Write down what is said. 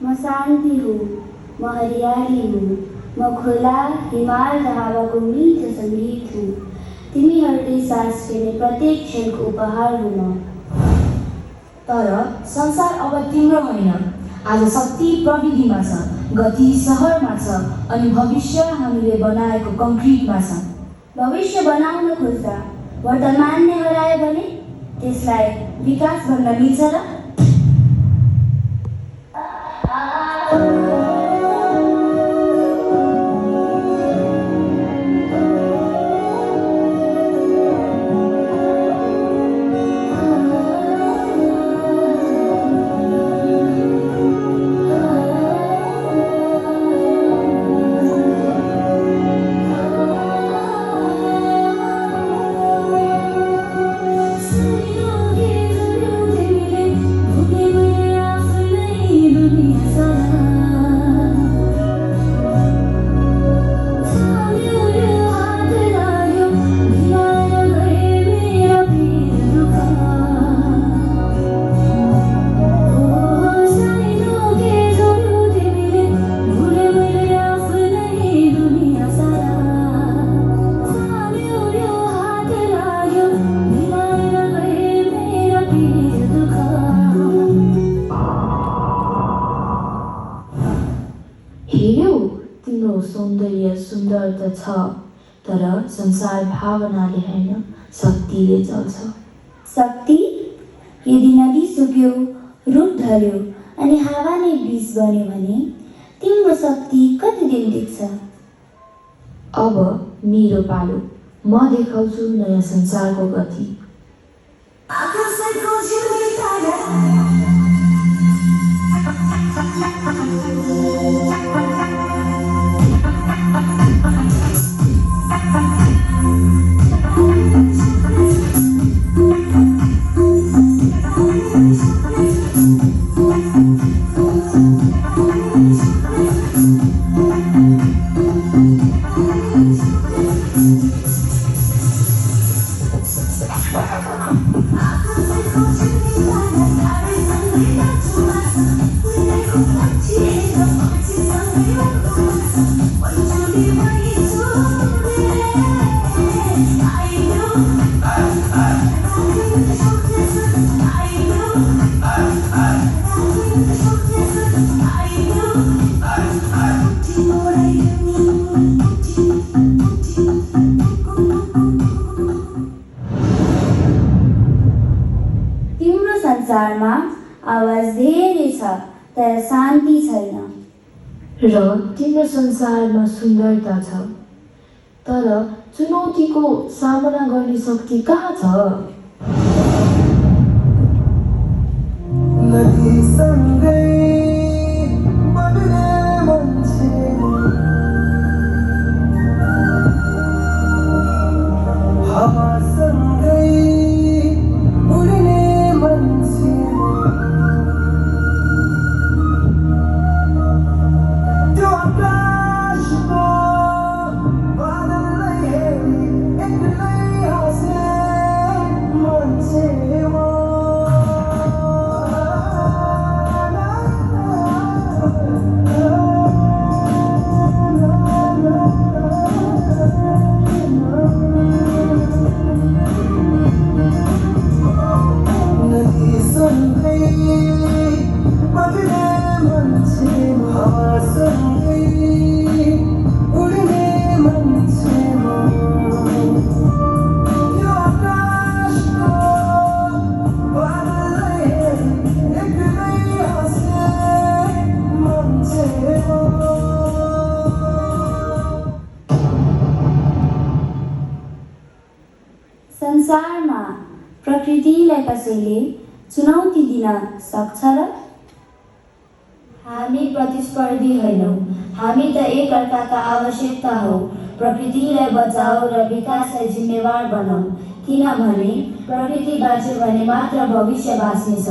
म शान्ति हुँ, म हरियाली हुँ, म खोला हिमाल र हावाको मिठो सङ्गीत हुँ। तिमीहरूले सास फेर्ने प्रत्येक क्षणको उपहार हुँ म। तर संसार अब तिम्रो होइन। आज शक्ति प्रविधिमा छ, गति सहरमा छ, अनि भविष्य हामीले बनाएको कङ्क्रिटमा छ। भविष्य बनाउन खोज्दा वर्तमान नै हरायो भने त्यसलाई विकास भन्न मिल्छ र? हेर्यौ, तिम्रो सौन्दर्य सुन्दर त छ, तर संसार भावनाले होइन, शक्तिले चल्छ। शक्ति? यदि नदी सुक्यो, रुख ढल्यो अनि हावा नै विष बन्यो भने तिम्रो शक्ति कति दिन टिक्छ? अब मेरो पालो, म देखाउँछु नयाँ संसारको गति। तिम्रो संसारमा आवाज धेरै छ तर शान्ति छैन। र तिम्रो संसारमा सुन्दरता छ, तर चुनौतीको सामना गर्ने शक्ति कहाँ छ? संसारमा प्रकृतिलाई कसैले चुनौती दिन सक्छ र? हामी प्रतिस्पर्धी होइनौँ, हामी त एक अर्काका आवश्यकता हौ। प्रकृतिलाई बचाऊ र विकासलाई जिम्मेवार बनाऊ, किनभने प्रकृति बाँच्यो भने मात्र भविष्य बाँच्नेछ।